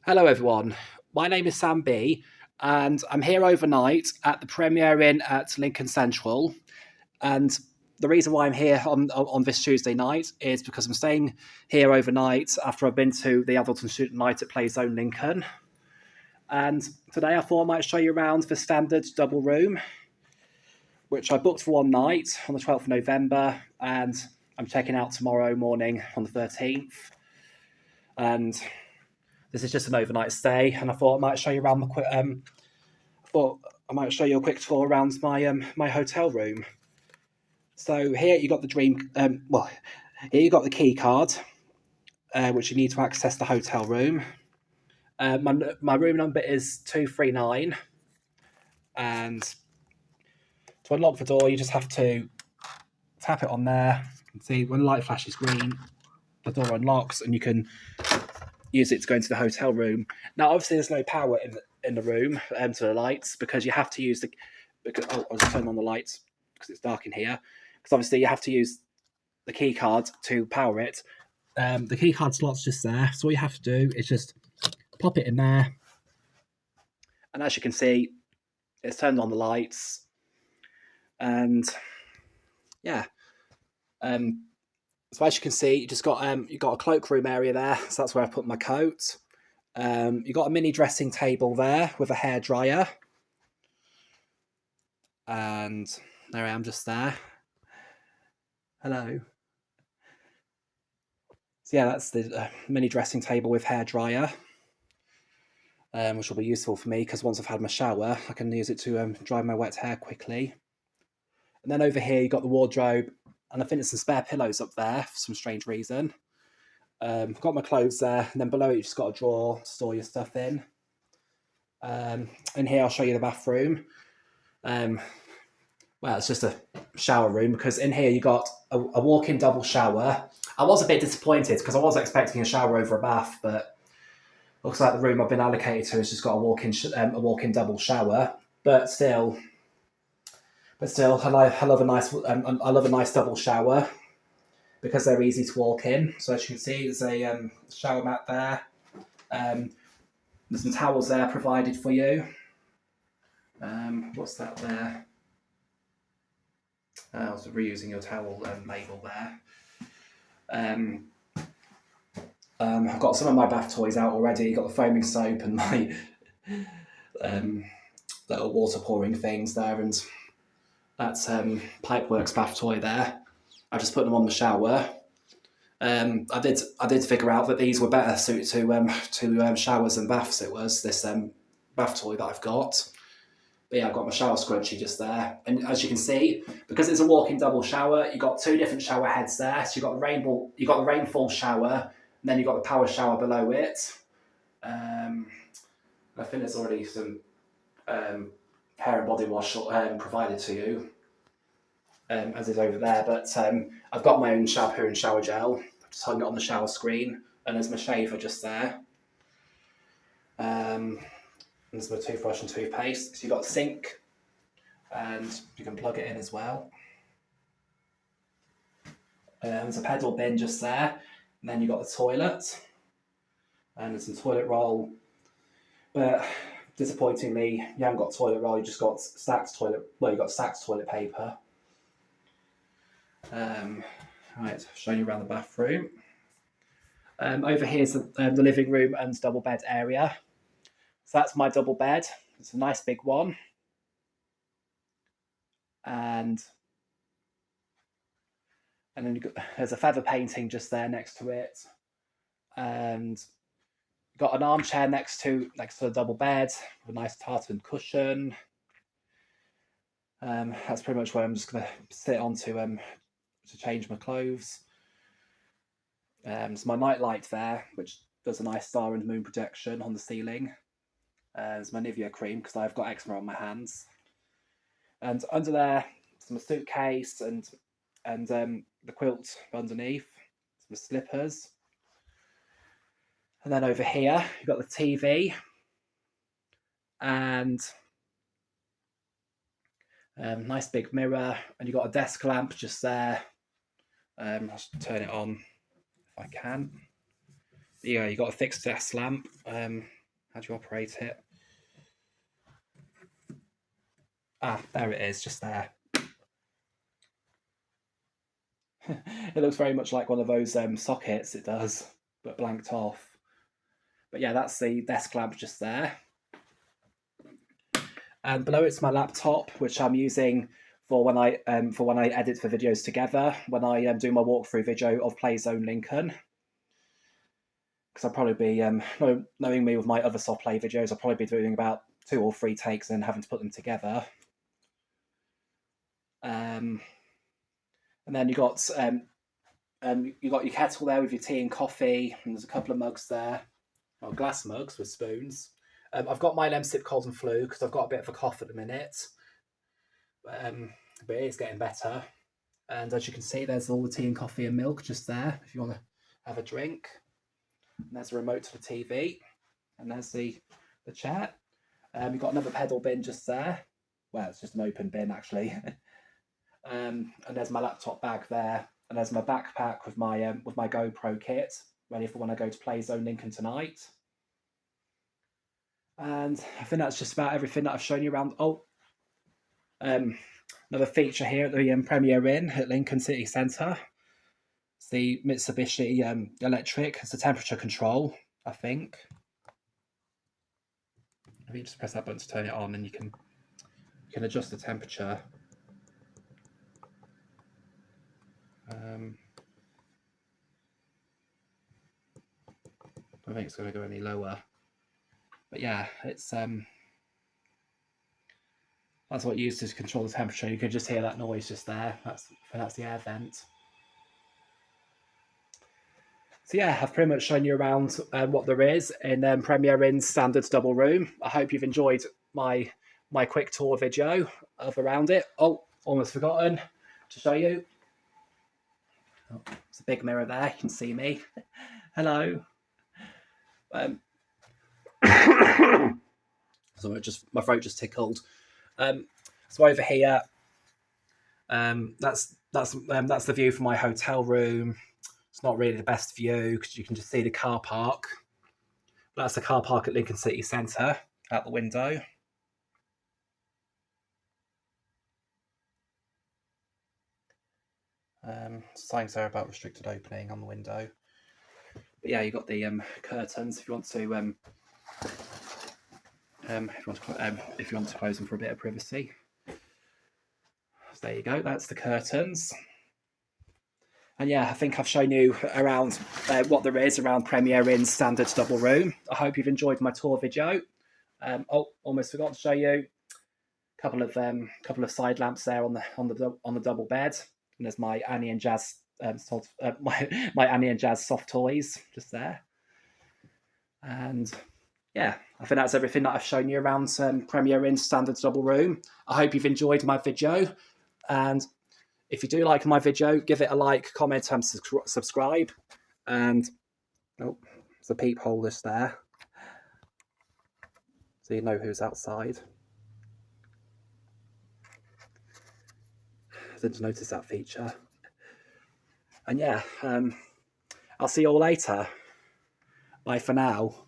Hello, everyone. My name is Sam B, and I'm here overnight at the Premier Inn at Lincoln Central. And the reason why I'm here on this Tuesday night is because I'm staying here overnight after I've been to the adult and student night at Playzone Lincoln. And today I thought I might show you around the standard double room, which I booked for one night on the 12th of November, and I'm checking out tomorrow morning on the 13th. And this is just an overnight stay, and I thought I might show you around the quick. Thought I might show you a quick tour around my hotel room. So here you got the dream. Here you got the key card, which you need to access the hotel room. My room number is 239, and to unlock the door, you just have to tap it on there. And see when the light flashes green, the door unlocks, and you can use it to go into the hotel room. Now, obviously, there's no power in the room to the lights because you have to use the. I'll just turn on the lights because it's dark in here. Because obviously, you have to use the key card to power it. The key card slot's just there, so all you have to do is just pop it in there, and as you can see, it's turned on the lights, and yeah. So as you can see, you just got you got a cloakroom area there, so that's where I put my coat. You got a mini dressing table there with a hairdryer, and there I am, just there. Hello. So yeah, that's the mini dressing table with hairdryer, which will be useful for me because once I've had my shower, I can use it to dry my wet hair quickly. And then over here, you got the wardrobe, and I think there's some spare pillows up there for some strange reason. Got my clothes there, and then below it, you just got a drawer to store your stuff in. In here, I'll show you the bathroom. Well, it's just a shower room because in here you got a walk-in double shower. I was a bit disappointed because I was expecting a shower over a bath, but looks like the room I've been allocated to has just got a walk-in double shower. But still, I love a nice double shower because they're easy to walk in. So as you can see, there's a shower mat there. There's some towels there provided for you. What's that there? I was reusing your towel label there. I've got some of my bath toys out already. Got the foaming soap and my little water pouring things there, and that's Pipeworks bath toy there. I just put them on the shower. I did figure out that these were better suited to showers and baths. It was this bath toy that I've got. But yeah, I've got my shower scrunchie just there. And as you can see, because it's a walk-in double shower, you've got two different shower heads there. So you've got the rainfall shower, and then you've got the power shower below it. I think there's already some hair and body wash provided to you, as is over there. But I've got my own shampoo and shower gel. I've just hung it on the shower screen, and there's my shaver just there. There's my toothbrush and toothpaste. So you've got a sink, and you can plug it in as well. There's a pedal bin just there, and then you've got the toilet, and there's some toilet roll. But disappointingly, you haven't got toilet roll. You just got stacked toilet. Well, you got stacked toilet paper. Right, showing you around the bathroom. Over here's the living room and double bed area. So that's my double bed. It's a nice big one. And then there's a feather painting just there next to it. And got an armchair next to the double bed with a nice tartan cushion. That's pretty much where I'm just going to sit on to change my clothes. There's my night light there, which does a nice star and moon projection on the ceiling. There's my Nivea cream because I've got eczema on my hands. And under there, some suitcase and the quilt underneath, some slippers. And then over here, you've got the TV and nice big mirror, and you've got a desk lamp just there. I'll just turn it on if I can. Yeah, you've got a fixed desk lamp. How do you operate it? Ah, there it is, just there. It looks very much like one of those sockets, it does, but blanked off. But yeah, that's the desk lamp just there. And below it's my laptop, which I'm using for when I edit the videos together, when I do my walkthrough video of Playzone Lincoln. Because I'll probably be, knowing me with my other soft play videos, I'll probably be doing about 2 or 3 takes and having to put them together. And then you got your kettle there with your tea and coffee, and there's a couple of mugs there, well, glass mugs with spoons. I've got my sip cold and flu because I've got a bit of a cough at the minute, but it is getting better. And as you can see, there's all the tea and coffee and milk just there if you want to have a drink. And there's a remote to the TV, and there's the chair. You've got another pedal bin just there. Well, it's just an open bin actually. And there's my laptop bag there, and there's my backpack with my GoPro kit, ready for when I go to Playzone Lincoln tonight. And I think that's just about everything that I've shown you around. Oh, another feature here at the Premier Inn at Lincoln City Centre. It's the Mitsubishi Electric. It's the temperature control, I think. If you just press that button to turn it on, and you can adjust the temperature. I don't think it's going to go any lower. But yeah, it's that's what you use to control the temperature. You can just hear that noise just there. That's the air vent. So yeah, I've pretty much shown you around what there is in Premier Inn's standard double room. I hope you've enjoyed my quick tour video of around it. Oh, almost forgotten to show you. Oh, there's a big mirror there. You can see me. Hello. So my throat just tickled. So over here, that's the view from my hotel room. It's not really the best view because you can just see the car park. But that's the car park at Lincoln City Centre out the window. Signs there about restricted opening on the window. But yeah, you've got the curtains if you want to if you want to close them for a bit of privacy. So there you go. That's the curtains. And yeah, I think I've shown you around what there is around Premier Inn's standard double room. I hope you've enjoyed my tour video. Oh, almost forgot to show you a couple of side lamps there on the double bed. And there's my Annie and Jazz my Annie and Jazz soft toys just there. And yeah, I think that's everything that I've shown you around Premier Inn's standard double room. I hope you've enjoyed my video, and if you do like my video, give it a like, comment, and subscribe. And oh, there's a peephole just there, so you know who's outside. I didn't notice that feature. And yeah, I'll see you all later. Bye for now.